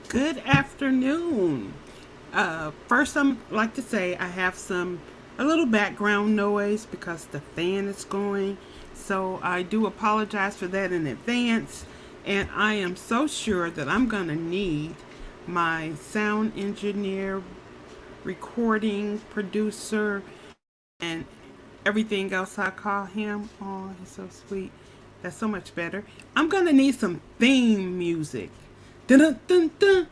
Good afternoon. First, I'd like to say I have a little background noise because the fan is going. So I do apologize for that in advance. And I am so sure that I'm going to need my sound engineer, recording producer, and everything else I call him. Oh, he's so sweet. That's so much better. I'm going to need some theme music. Dun dun dun dun.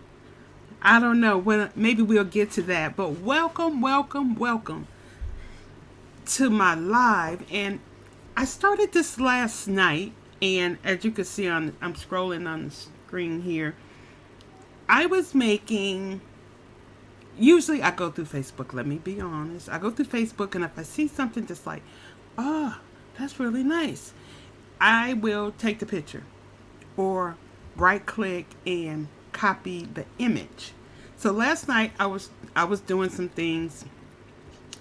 I don't know. Maybe we'll get to that. But welcome, welcome, welcome to my live. And I started this last night. And as you can see, I'm scrolling on the screen here. I was making. Usually, I go through Facebook. Let me be honest. I go through Facebook, and if I see something just like, oh, that's really nice, I will take the picture or right click and copy the image. So last night I was doing some things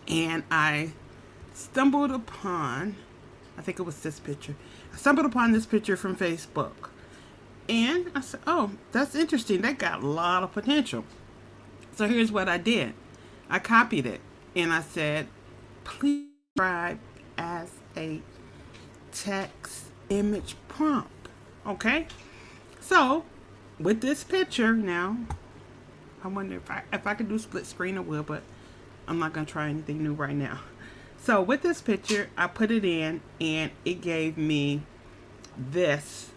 and I stumbled upon, I think it was this picture. I stumbled upon this picture from Facebook. And I said, "Oh, that's interesting. That got a lot of potential." So here's what I did. I copied it and I said, "Please describe as a text image prompt." Okay? So, with this picture now, I wonder if I could do split screen, I will, but I'm not gonna try anything new right now. So with this picture, I put it in, and it gave me this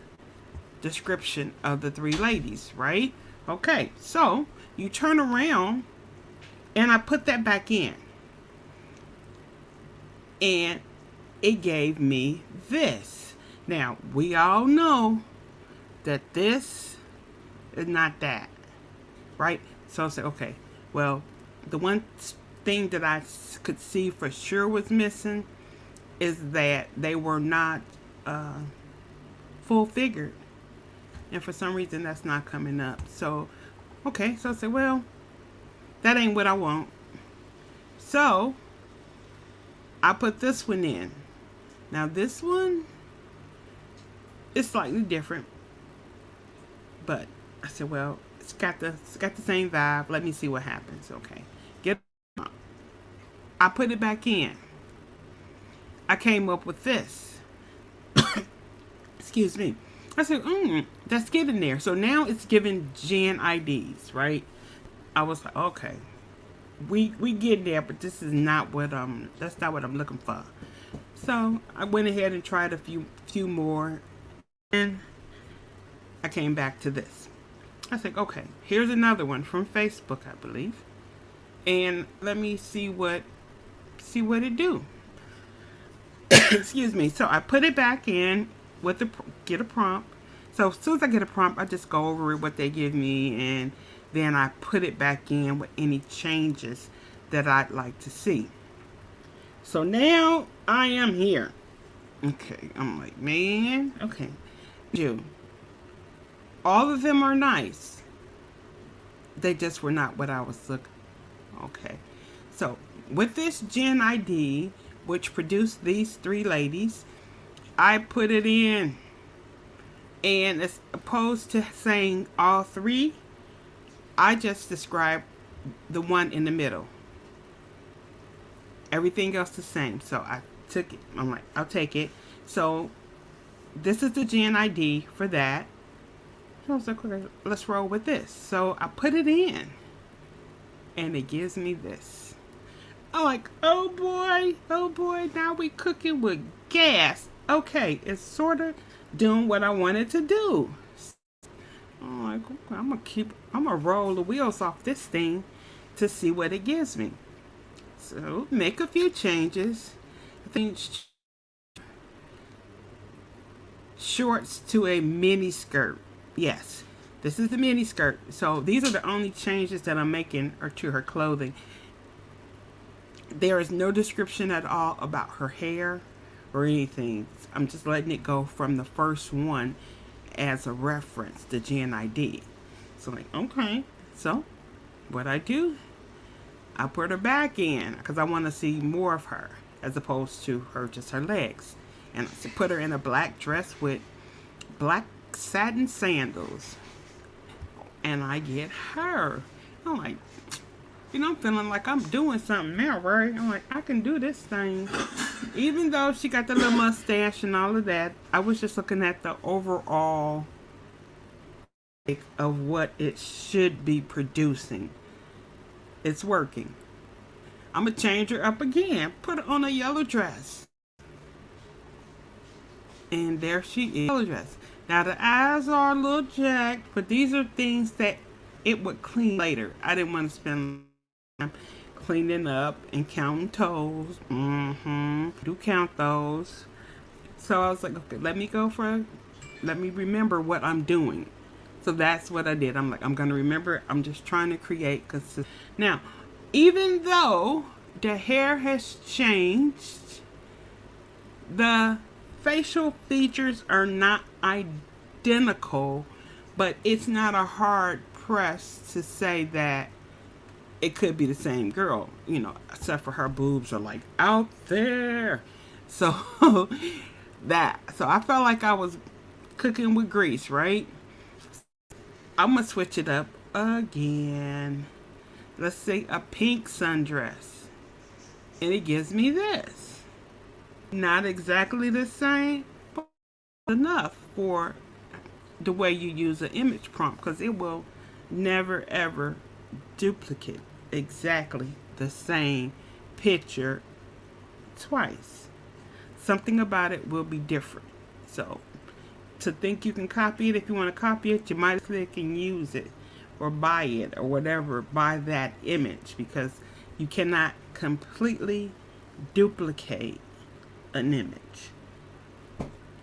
description of the three ladies, right? Okay, so you turn around, and I put that back in, and it gave me this. Now we all know that this is not that, right? So I said, okay, well, the one thing that I could see for sure was missing is that they were not uh, full figured. And for some reason, that's not coming up. So, okay, so I said, well, that ain't what I want. So, I put this one in. Now, this one is slightly different, but I said, well, it's got the same vibe. Let me see what happens. Okay, get. I put it back in. I came up with this. Excuse me. I said, that's getting there. So now it's giving Gen IDs, right? I was like, okay, we get there, but this is not what that's not what I'm looking for. So I went ahead and tried a few more, and I came back to this. I said, okay, here's another one from Facebook, I believe, and let me see what it do. Excuse me. So I put it back in with the get a prompt. So as soon as I get a prompt, I just go over what they give me, and then I put it back in with any changes that I'd like to see. So now I am here. Okay, I'm like, man, okay. You. All of them are nice. They just were not what I was looking. Okay. So with this Gen ID, which produced these three ladies, I put it in. And as opposed to saying all three, I just described the one in the middle. Everything else the same. So I took it. I'm like, I'll take it. So this is the Gen ID for that. So I was like, okay, let's roll with this. So I put it in, and it gives me this. I'm like, oh boy, now we cooking with gas. Okay, it's sort of doing what I wanted to do. I'm like, okay, I'm gonna roll the wheels off this thing to see what it gives me. So make a few changes. I think shorts to a mini skirt. Yes, this is the mini skirt. So these are the only changes that I'm making are to her clothing. There is no description at all about her hair or anything. I'm just letting it go from the first one as a reference, the Gen ID. So like, okay. So what I do, I put her back in because I want to see more of her as opposed to her just her legs. And I put her in a black dress with black satin sandals and I get her. I'm like, I'm feeling like I'm doing something now, right? I'm like, I can do this thing. Even though she got the little mustache and all of that, I was just looking at the overall of what it should be producing. It's working. I'm going to change her up again. Put her on a yellow dress. And there she is. Yellow dress. Now the eyes are a little jacked, but these are things that it would clean later. I didn't want to spend time cleaning up and counting toes. Do count those. So I was like, okay, let me remember what I'm doing. So that's what I did. I'm like, I'm going to remember. I'm just trying to create. Now, even though the hair has changed, the facial features are not identical, but it's not a hard press to say that it could be the same girl, except for her boobs are like out there. So so I felt like I was cooking with grease, right? I'm gonna switch it up again. Let's say a pink sundress, and it gives me this. Not exactly the same, but enough for the way you use an image prompt, because it will never ever duplicate exactly the same picture twice. Something about it will be different. So to think you can copy it, if you want to copy it, you might click and use it or buy it or whatever, buy that image, because you cannot completely duplicate an image.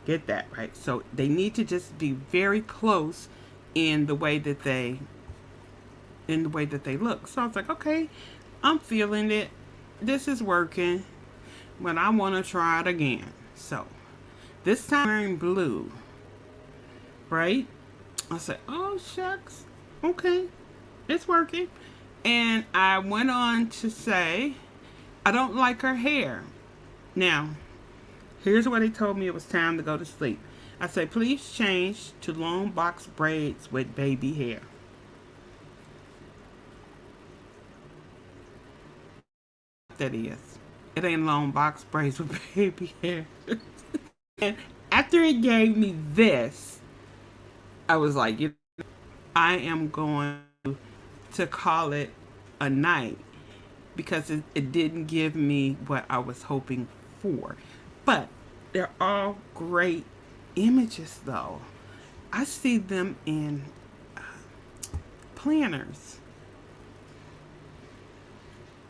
Get that right? So they need to just be very close in the way that they look. So I was like, okay, I'm feeling it. This is working, but I want to try it again. So this time I'm wearing blue, right? I said, oh shucks, okay, it's working. And I went on to say, I don't like her hair. Now, here's what he told me it was time to go to sleep. I said, please change to long box braids with baby hair. That is. It ain't long box braids with baby hair. And after it gave me this, I was like, I am going to call it a night, because it didn't give me what I was hoping for. But they're all great images, though. I see them in planners.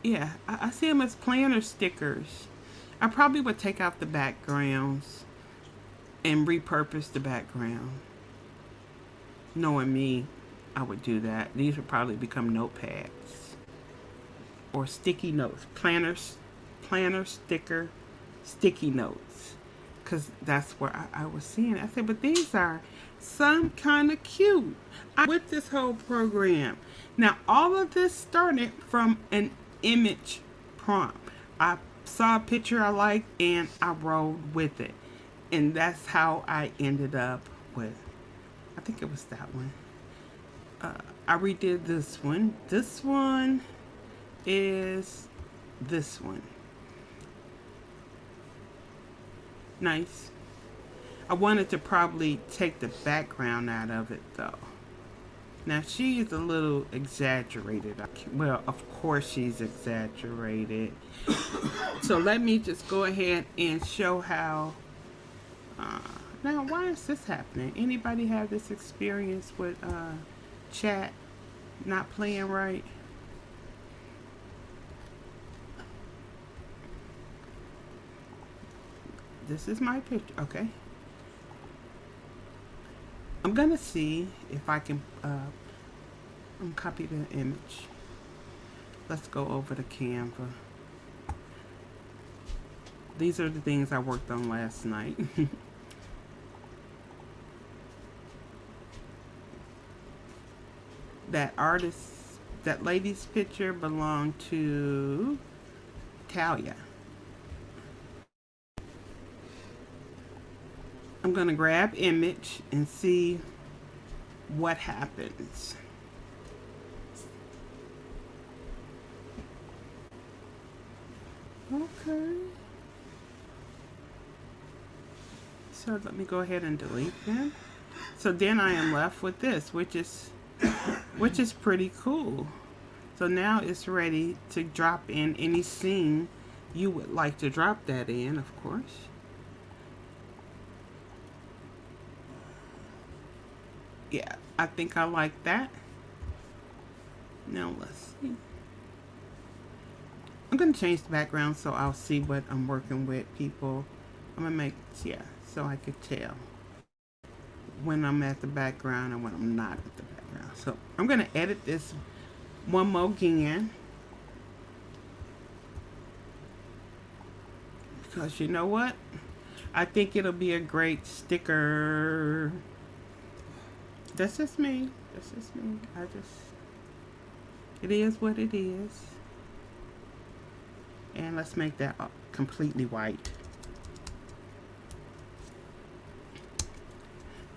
Yeah, I see them as planner stickers. I probably would take out the backgrounds and repurpose the background. Knowing me, I would do that. These would probably become notepads or sticky notes. Planner sticker, sticky notes. Because that's where I was seeing it. I said, but these are some kind of cute. With this whole program. Now, all of this started from an image prompt. I saw a picture I liked and I rolled with it. And that's how I ended up with, I think it was that one. I redid this one. This one is this one. Nice. I wanted to probably take the background out of it though. Now she is a little exaggerated. Well, of course she's exaggerated. So let me just go ahead and show how. Now, why is this happening? Anybody have this experience with chat not playing right? This is my picture. Okay. I'm gonna see if I can copy the image. Let's go over to Canva. These are the things I worked on last night. That lady's picture belonged to Talia. I'm going to grab image and see what happens. Okay. So let me go ahead and delete them. So then I am left with this, which is pretty cool. So now it's ready to drop in any scene you would like to drop that in, of course. Yeah, I think I like that. Now let's see. I'm gonna change the background so I'll see what I'm working with, people. I'm gonna make, yeah, so I could tell when I'm at the background and when I'm not at the background. So I'm gonna edit this one more again, because you know what? I think it'll be a great sticker. That's just me. That's just me. It is what it is. And let's make that completely white.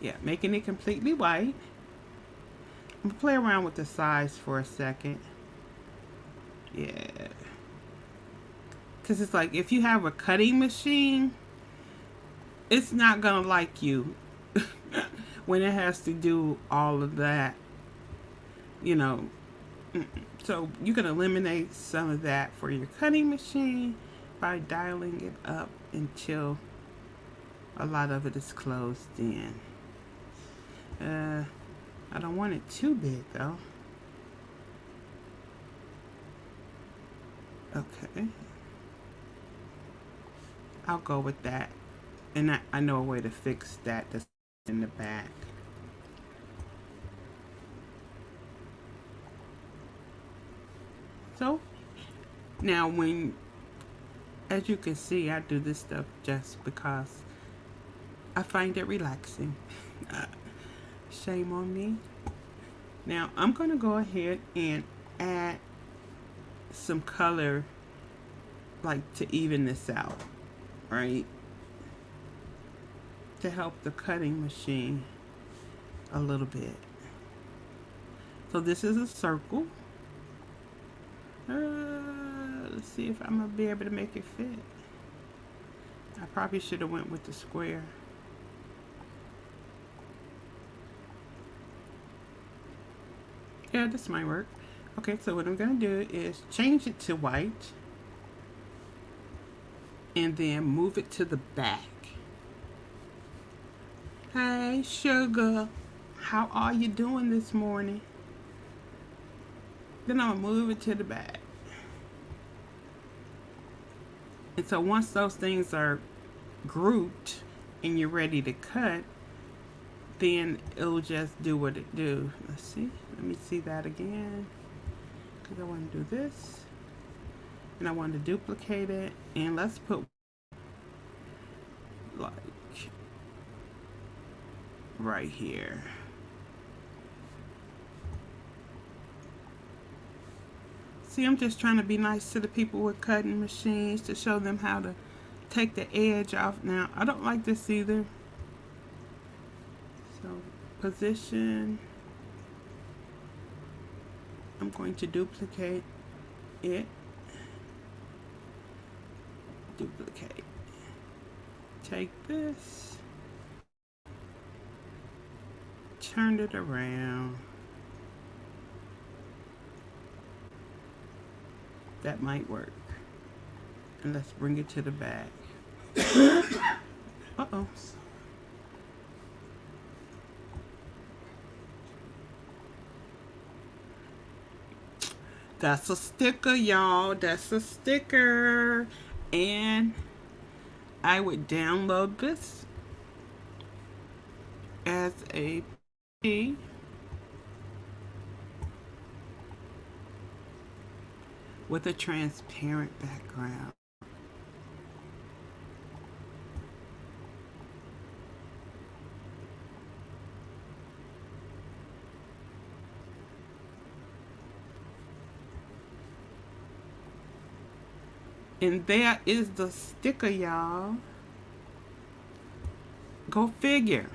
Yeah, making it completely white. I'm gonna play around with the size for a second. Yeah. Because it's like, if you have a cutting machine, it's not gonna like you when it has to do all of that, you know. So you can eliminate some of that for your cutting machine by dialing it up until a lot of it is closed in. I don't want it too big though. Okay. I'll go with that. And I know a way to fix that that's in the back. So now as you can see, I do this stuff just because I find it relaxing. Shame on me. Now I'm going to go ahead and add some color, like to even this out, right? To help the cutting machine a little bit. So this is a circle. Let's see if I'm gonna be able to make it fit. I probably should have went with the square. Yeah, this might work. Okay, so what I'm gonna do is change it to white and then move it to the back. Hey, sugar, how are you doing this morning? Then I'm gonna move it to the back. And so once those things are grouped and you're ready to cut, then it'll just do what it do. Let's see. Let me see that again. Because I want to do this. And I want to duplicate it. And let's put like right here. See, I'm just trying to be nice to the people with cutting machines to show them how to take the edge off. Now, I don't like this either. So, position. I'm going to duplicate it. Duplicate. Take this. Turn it around. That might work. And let's bring it to the back. Uh-oh. That's a sticker, y'all. That's a sticker. And I would download this as a P. With a transparent background. And there is the sticker, y'all. Go figure.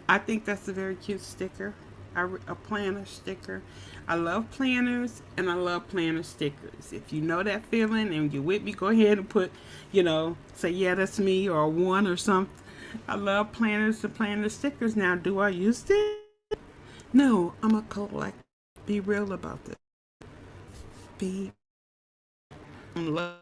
I think that's a very cute sticker. a planner sticker. I love planners and I love planner stickers. If you know that feeling and you're with me, go ahead and put, say, yeah, that's me, or one or something. I love planners and planner stickers. Now, do I use them? No, I'm a collect. Be real about this. Be love.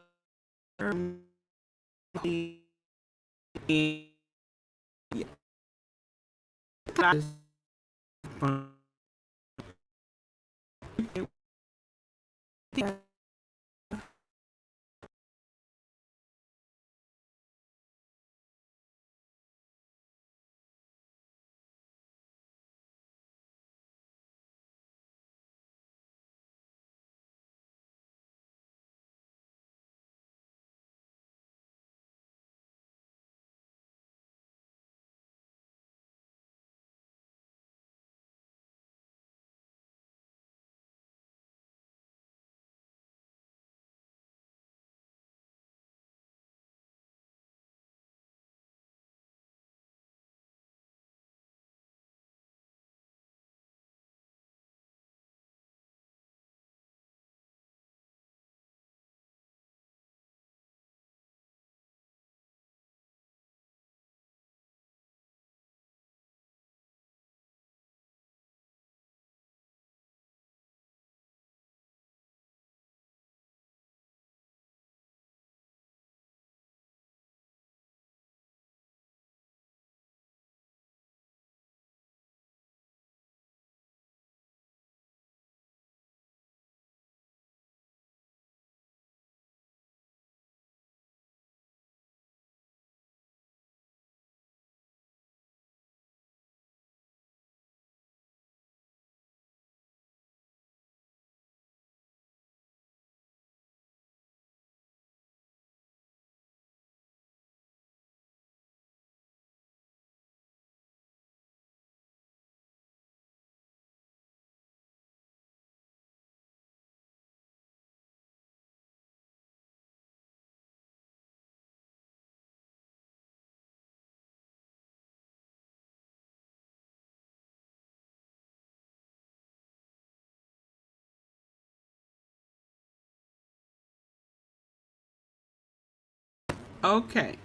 Okay.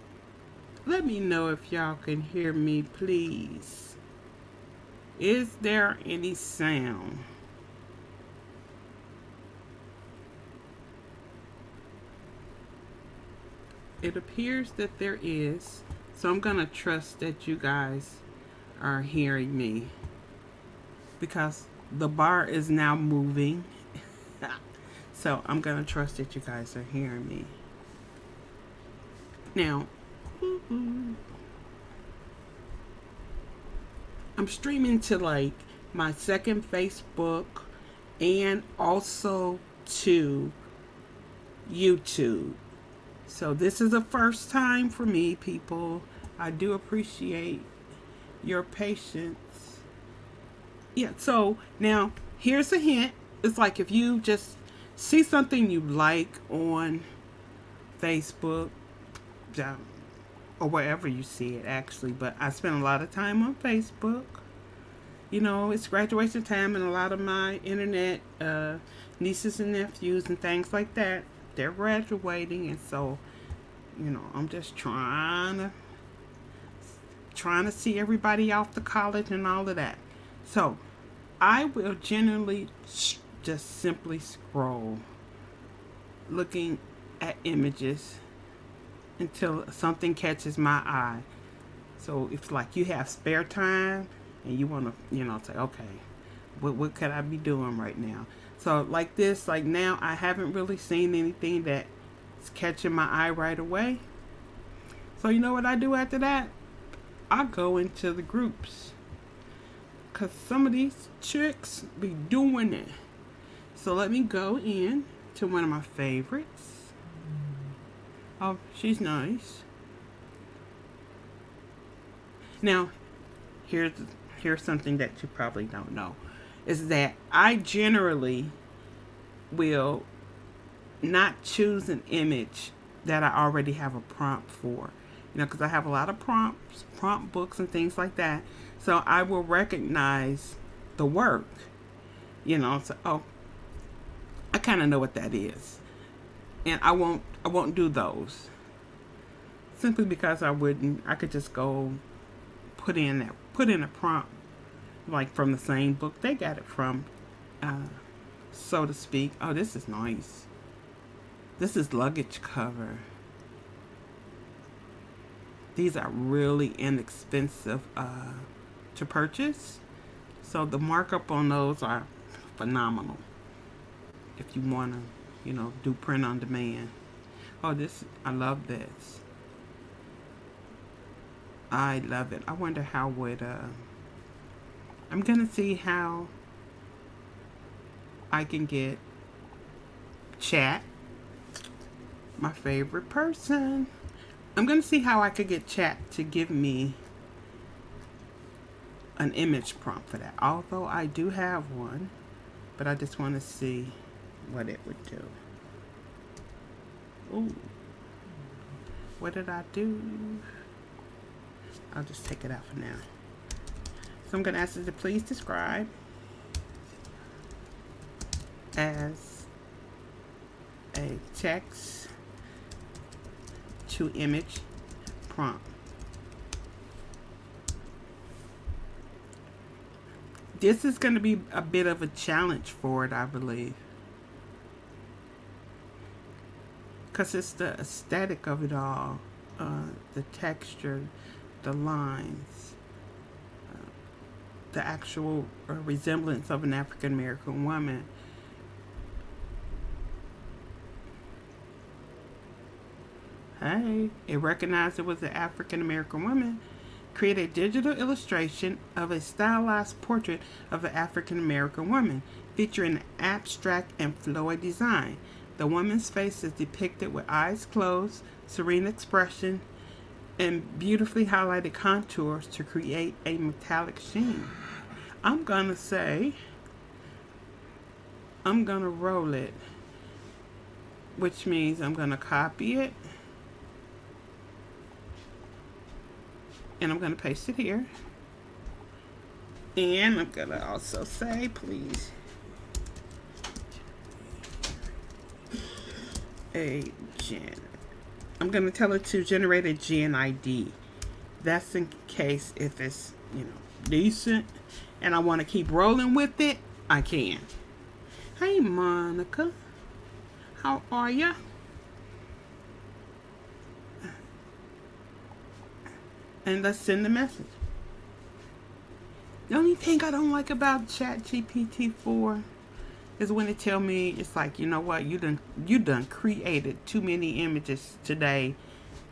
Let me know if y'all can hear me, please. Is there any sound? It appears that there is. So I'm going to trust that you guys are hearing me because the bar is now moving. So I'm going to trust that you guys are hearing me. Now, I'm streaming to like my second Facebook and also to YouTube. So this is a first time for me, people. I do appreciate your patience. Yeah, so now here's a hint. It's like if you just see something you like on Facebook, or wherever you see it actually, but I spend a lot of time on Facebook. It's graduation time, and a lot of my internet nieces and nephews and things like that, they're graduating, and so I'm just trying to see everybody off to college and all of that. So I will generally just simply scroll, looking at images until something catches my eye. So if like you have spare time and you want to, say, okay, what could I be doing right now? So like this, like now I haven't really seen anything that's catching my eye right away. So you know what I do after that? I go into the groups. Because some of these chicks be doing it. So let me go in to one of my favorites. Oh, she's nice. Now, here's something that you probably don't know. Is that I generally will not choose an image that I already have a prompt for. Because I have a lot of prompt books and things like that. So I will recognize the work. So I kind of know what that is, and I won't do those simply because I could just go put in a prompt like from the same book they got it from, uh, so to speak. Oh, this is nice. This is luggage cover. These are really inexpensive to purchase, so the markup on those are phenomenal. If you want to, do print on demand. Oh, I love this. I love it. I wonder how would I'm gonna see how I can get chat, my favorite person. I'm gonna see how I could get chat to give me an image prompt for that. Although I do have one, but I just want to see what it would do. Ooh, what did I do? I'll just take it out for now. So I'm gonna ask you to please describe as a text to image prompt. This is going to be a bit of a challenge for it, I believe, because it's the aesthetic of it all, the texture, the lines, the actual resemblance of an African American woman. Hey, it recognized it was an African American woman. Create a digital illustration of a stylized portrait of an African American woman, featuring an abstract and flowy design. The woman's face is depicted with eyes closed, serene expression, and beautifully highlighted contours to create a metallic sheen. I'm gonna roll it, which means I'm gonna copy it and I'm gonna paste it here. And I'm gonna also say, please, I'm gonna tell it to generate a Gen ID. That's in case if it's, decent and I want to keep rolling with it, I can. Hey, Monica. How are ya? And let's send the message. The only thing I don't like about ChatGPT 4 is when it tell me, it's like, you know what, you done created too many images today,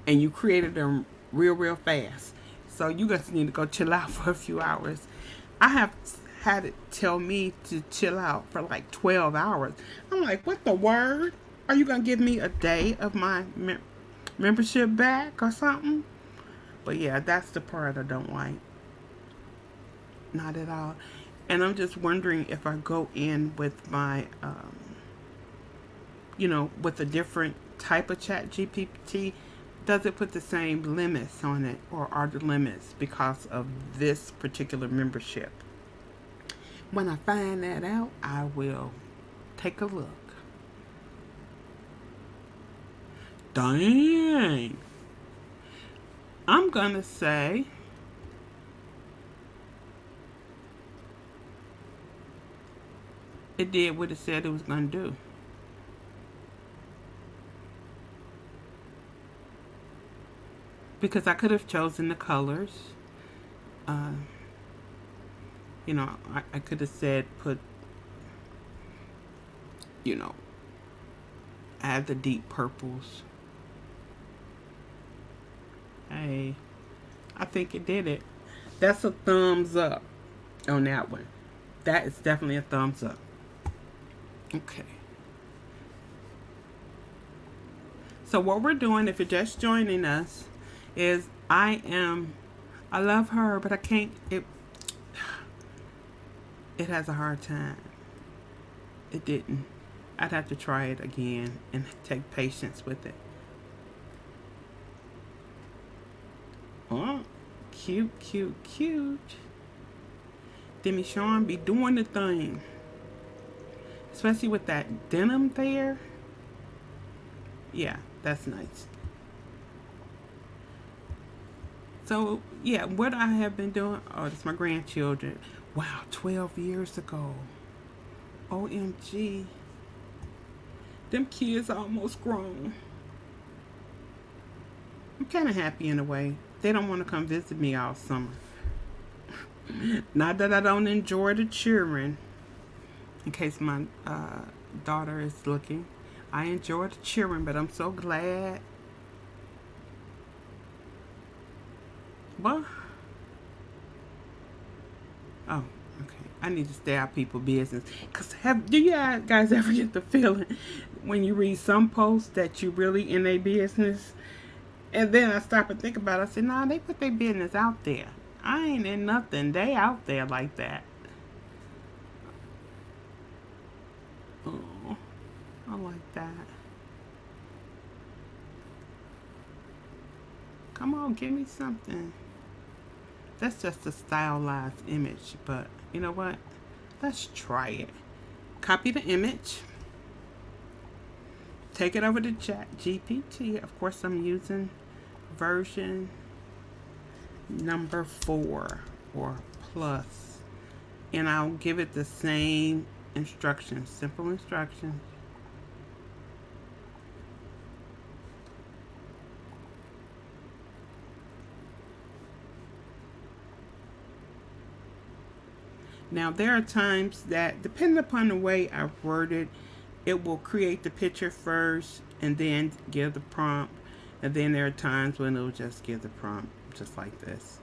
and you created them real fast. So you guys need to go chill out for a few hours. I have had it tell me to chill out for like 12 hours. I'm like, what the word? Are you gonna give me a day of my membership back or something? But yeah, that's the part I don't like. Not at all. And I'm just wondering if I go in with my, with a different type of chat GPT, does it put the same limits on it, or are the limits because of this particular membership? When I find that out, I will take a look. Dang. I'm gonna say it did what it said it was gonna do. Because I could have chosen the colors. I could have said put, add the deep purples. Hey, I think it did it. That's a thumbs up on that one. That is definitely a thumbs up. Okay. So what we're doing, if you're just joining us, is I love her, but I can't, it has a hard time. It didn't. I'd have to try it again and take patience with it. Oh, cute. Demi Sean be doing the thing. Especially with that denim there. Yeah, that's nice. So, yeah, what I have been doing, oh, that's my grandchildren. Wow, 12 years ago. OMG. Them kids are almost grown. I'm kind of happy in a way. They don't want to come visit me all summer. Not that I don't enjoy the children, in case my daughter is looking. I enjoy the children, but I'm so glad. What? Oh, okay. I need to stay out people's business. Cause do you guys ever get the feeling when you read some posts that you really in their business? And then I stop and think about it. I said, nah, they put their business out there. I ain't in nothing. They out there like that. Oh, I like that. Come on, give me something. That's just a stylized image, but you know what? Let's try it. Copy the image. Take it over to Chat GPT. Of course, I'm using version number 4 or plus, and I'll give it the same instructions, simple instructions. Now, there are times that, depending upon the way I word it, it will create the picture first and then give the prompt. And then there are times when it'll just give the prompt, just like this.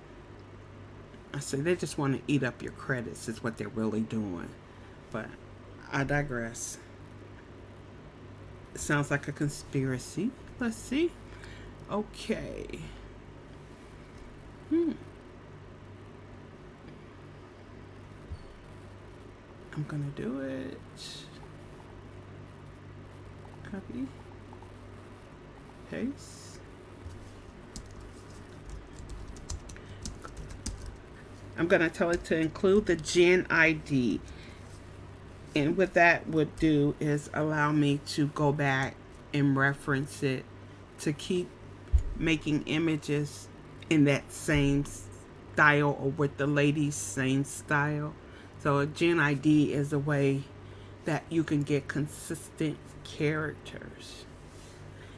I say they just want to eat up your credits, is what they're really doing. But I digress. It sounds like a conspiracy. Let's see. Okay. I'm gonna do it. Copy. Paste. I'm gonna tell it to include the Gen ID. And what that would do is allow me to go back and reference it to keep making images in that same style or with the lady's same style. So a Gen ID is a way that you can get consistent characters.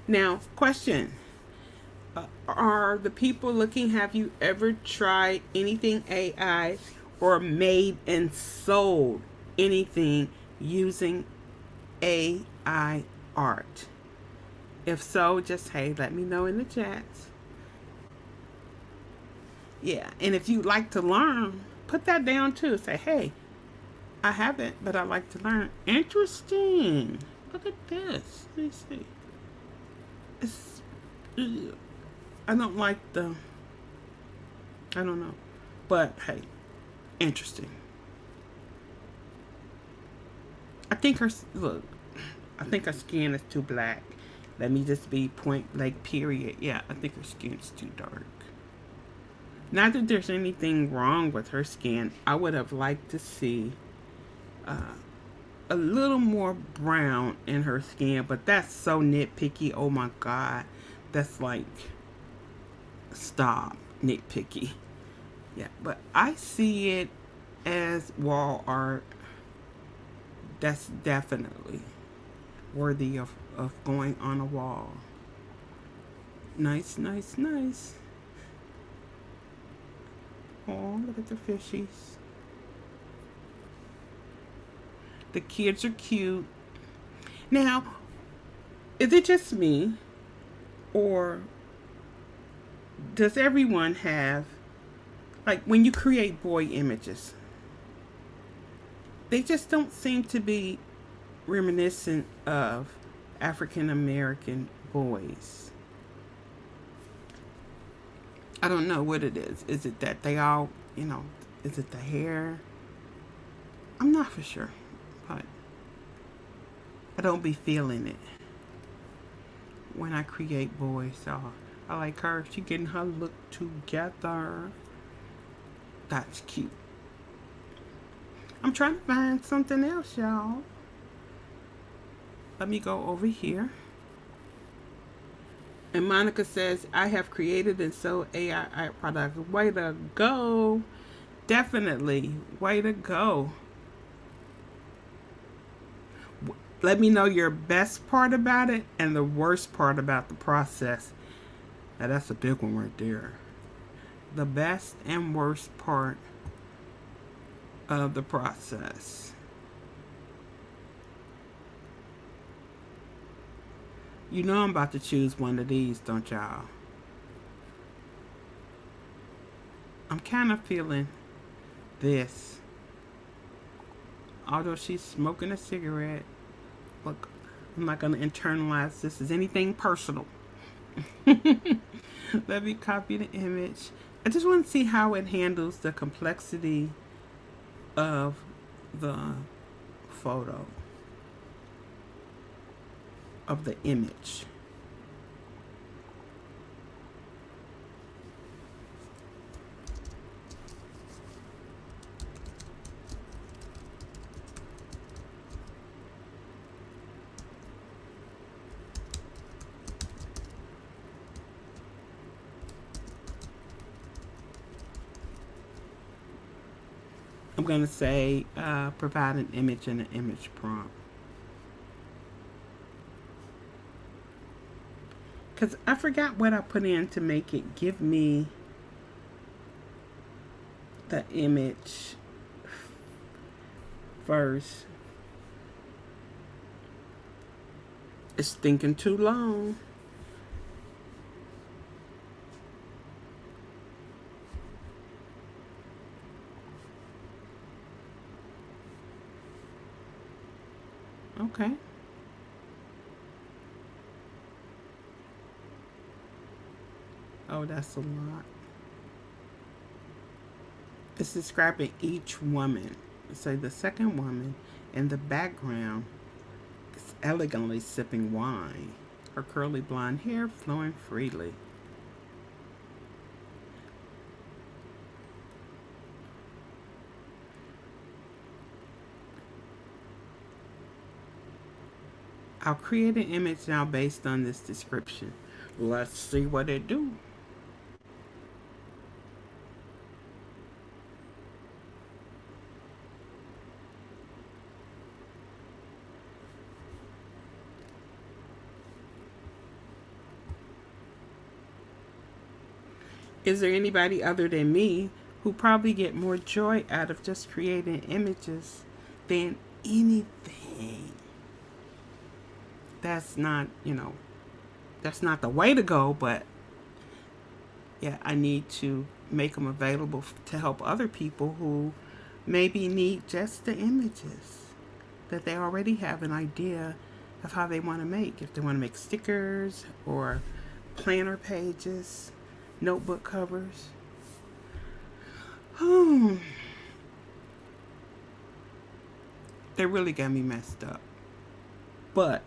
Now, question. Are the people looking, have you ever tried anything AI or made and sold anything using AI art? If so, just, hey, let me know in the chats. Yeah, and if you'd like to learn, put that down too. Say, hey, I haven't, but I like to learn. Interesting. Look at this. Let me see. It's, I don't like the, I don't know. But hey, interesting. I think her, look, I think her skin is too black. Let me just be point blank period. Yeah, I think her skin is too dark. Not that there's anything wrong with her skin. I would have liked to see a little more brown in her skin, but that's so nitpicky. Oh my God. That's like, stop, nitpicky. Yeah, but I see it as wall art. That's definitely worthy of going on a wall. Nice, nice, nice. Oh, look at the fishies. The kids are cute. Now, is it just me, or does everyone have, like when you create boy images, they just don't seem to be reminiscent of African American boys? I don't know what it is. Is it that they all, is it the hair? I'm not for sure, but I don't be feeling it when I create boys. So I like her. She getting her look together. That's cute. I'm trying to find something else, y'all. Let me go over here. And Monica says, I have created and sold AI products. Way to go. Definitely. Way to go. Let me know your best part about it and the worst part about the process. Now, that's a big one right there. The best and worst part of the process. You know I'm about to choose one of these, don't y'all? I'm kind of feeling this. Although she's smoking a cigarette. Look, I'm not going to internalize this as anything personal. Let me copy the image. I just want to see how it handles the complexity of the photo, of the image. I'm going to say provide an image and an image prompt. Because I forgot what I put in to make it give me the image first. It's thinking too long. Okay. Oh, that's a lot. It's describing each woman. So the second woman in the background is elegantly sipping wine, her curly blonde hair flowing freely. I'll create an image now based on this description. Let's see what it do. Is there anybody other than me who probably get more joy out of just creating images than anything? That's not, that's not the way to go, but yeah, I need to make them available to help other people who maybe need just the images that they already have an idea of how they want to make. If they want to make stickers or planner pages, notebook covers. They really got me messed up. But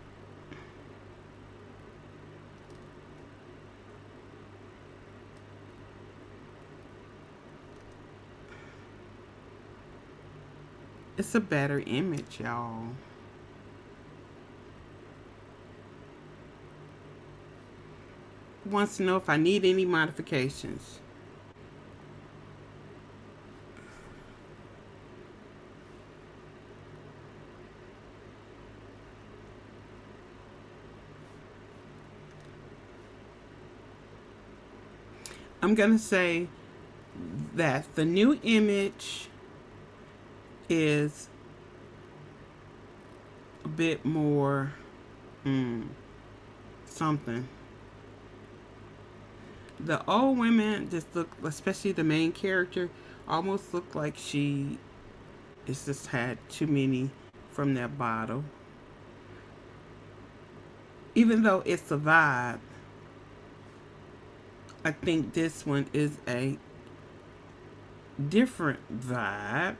it's a better image, y'all. Wants to know if I need any modifications. I'm going to say that the new image is a bit more something. The old women just look, especially the main character, almost look like she is just had too many from that bottle. Even though it's a vibe, I think this one is a different vibe.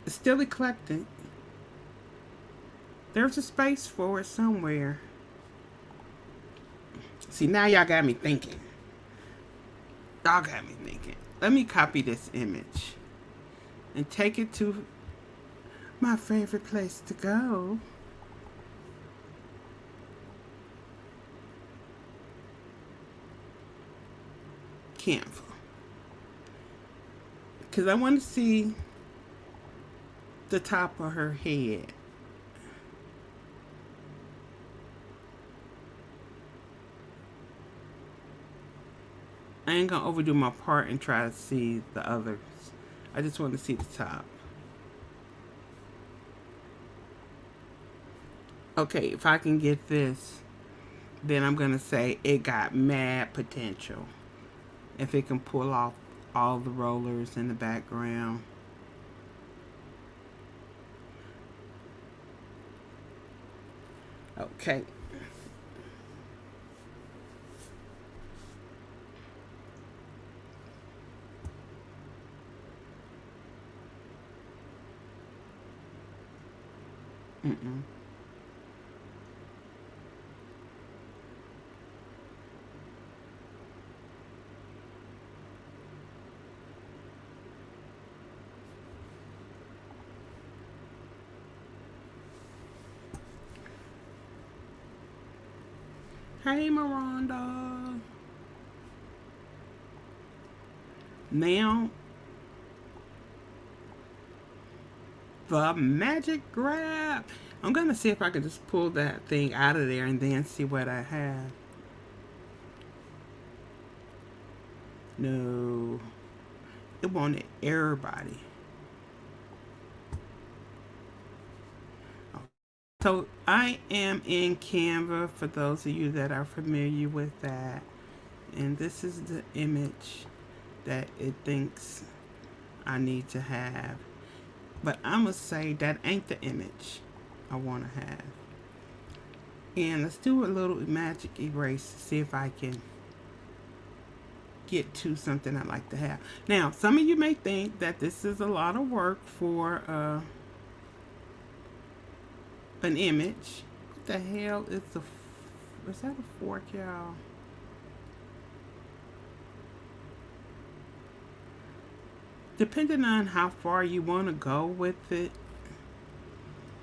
It's still eclectic. There's a space for it somewhere. See, now y'all got me thinking. Y'all got me thinking. Let me copy this image and take it to my favorite place to go, Canva. Because I want to see the top of her head. I ain't gonna overdo my part and try to see the others. I just want to see the top. Okay, if I can get this, then I'm gonna say it got mad potential. If it can pull off all the rollers in the background. Okay. Mm-mm. Hey, Miranda. Now, the magic grab. I'm gonna see if I can just pull that thing out of there and then see what I have. No, it wanted everybody. So I am in Canva for those of you that are familiar with that. And this is the image that it thinks I need to have. But I'm going to say that ain't the image I want to have. And let's do a little magic erase to see if I can get to something I'd like to have. Now, some of you may think that this is a lot of work for an image. What the hell is is that a fork, y'all? Depending on how far you want to go with it,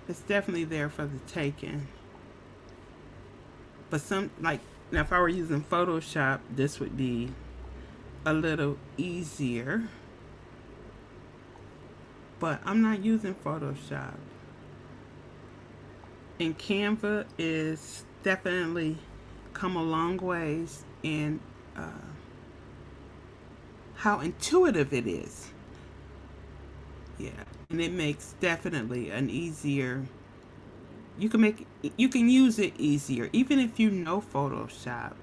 it's definitely there for the taking. But some, like, now if I were using Photoshop, this would be a little easier. But I'm not using Photoshop. And Canva is definitely come a long ways in how intuitive it is. Yeah, and it makes definitely an easier. You can use it easier, even if you know Photoshop.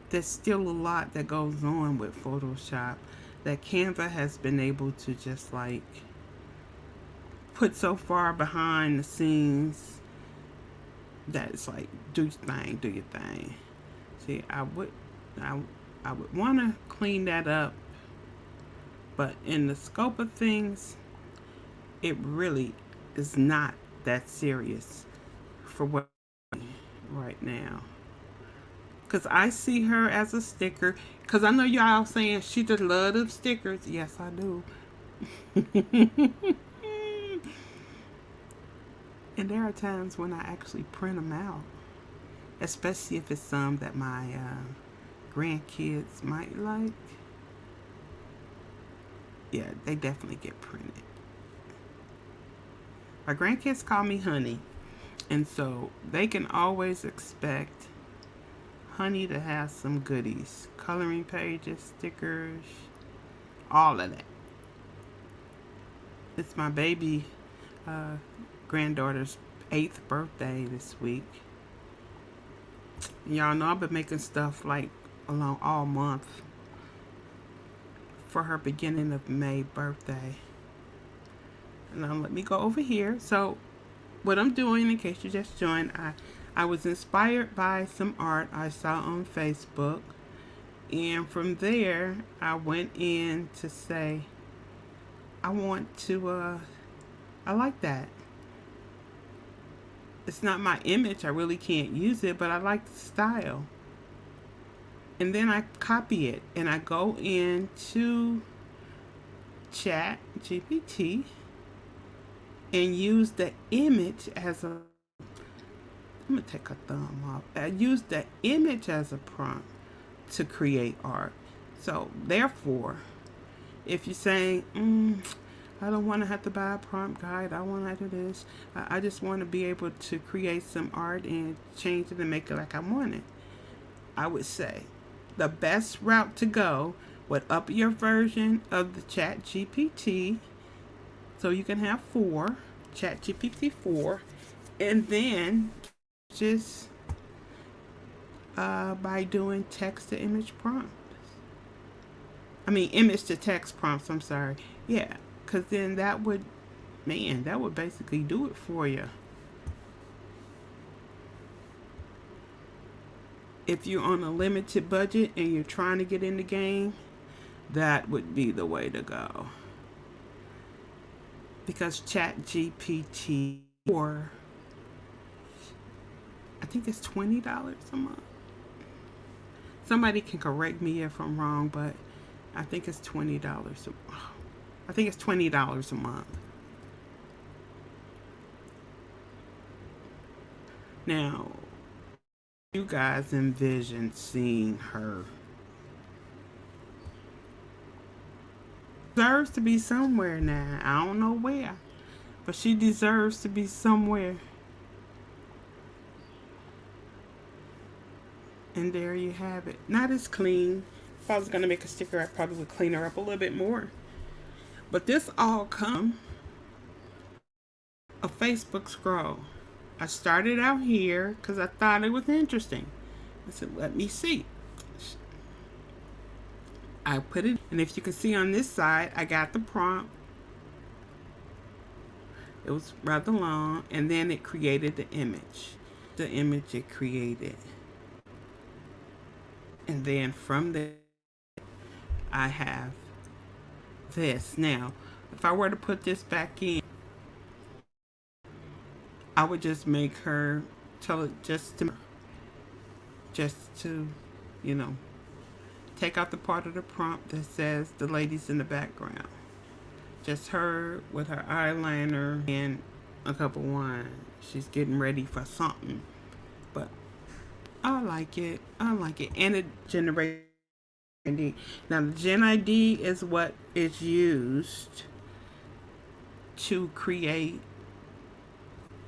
There's still a lot that goes on with Photoshop that Canva has been able to just like put so far behind the scenes that it's like do your thing, do your thing. See, I, I would want to clean that up, but in the scope of things, it really is not that serious for what right now. Cause I see her as a sticker. Cause I know y'all saying she just love them stickers. Yes, I do. And there are times when I actually print them out, especially if it's some that my grandkids might like. Yeah, they definitely get printed. My grandkids call me Honey, and so they can always expect Honey to have some goodies, coloring pages, stickers, all of that. It's my baby uh, granddaughter's 8th birthday this week. Y'all know I've been making stuff like along all month for her beginning of May birthday. Now let me go over here. So what I'm doing, in case you just joined, I was inspired by some art I saw on Facebook, and from there I went in to say I want to I like that. It's not my image, I really can't use it, but I like the style. And then I copy it and I go into Chat GPT and use the image as a, I'm gonna take a thumb off. I use the image as a prompt to create art. So therefore, if you're saying, I don't want to have to buy a prompt guide, I want to do this, I just want to be able to create some art and change it and make it like I want it, I would say the best route to go would up your version of the Chat GPT so you can have 4, Chat GPT 4, and then just by doing text to image prompts. I mean, image to text prompts, I'm sorry. Yeah, because then that would, man, that would basically do it for you. If you're on a limited budget and you're trying to get in the game, that would be the way to go. Because Chat GPT, or I think it's $20 a month. Somebody can correct me if I'm wrong, but I think it's $20. I think it's $20 a month. Now, you guys envision seeing her. Deserves to be somewhere now. I don't know where, but she deserves to be somewhere. And there you have it. Not as clean. If I was going to make a sticker, I probably would clean her up a little bit more. But this all comes a Facebook scroll. I started out here because I thought it was interesting. I said, let me see. I put it, and if you can see on this side, I got the prompt. It was rather long, and then it created the image. The image it created. And then from there, I have this. Now, if I were to put this back in, I would just make her tell it just to, you know, take out the part of the prompt that says the lady's in the background. Just her with her eyeliner and a cup of wine. She's getting ready for something. But I like it. I like it. And it generates ID. Now the Gen ID is what is used to create,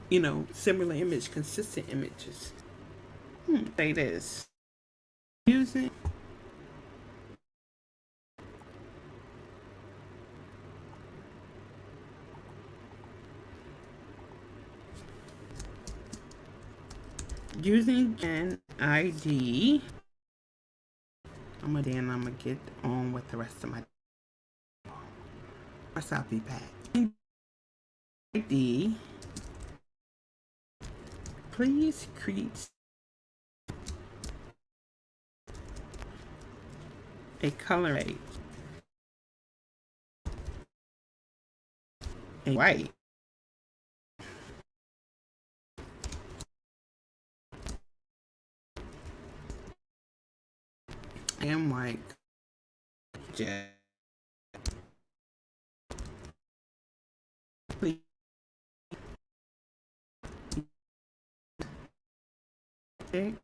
you know, similar image, consistent images. Say this. Using Gen ID. I'm gonna get on with the rest of my. Of course, I'll be back. ID. Please create a color rate. A white. And white. Jet. Please. Okay.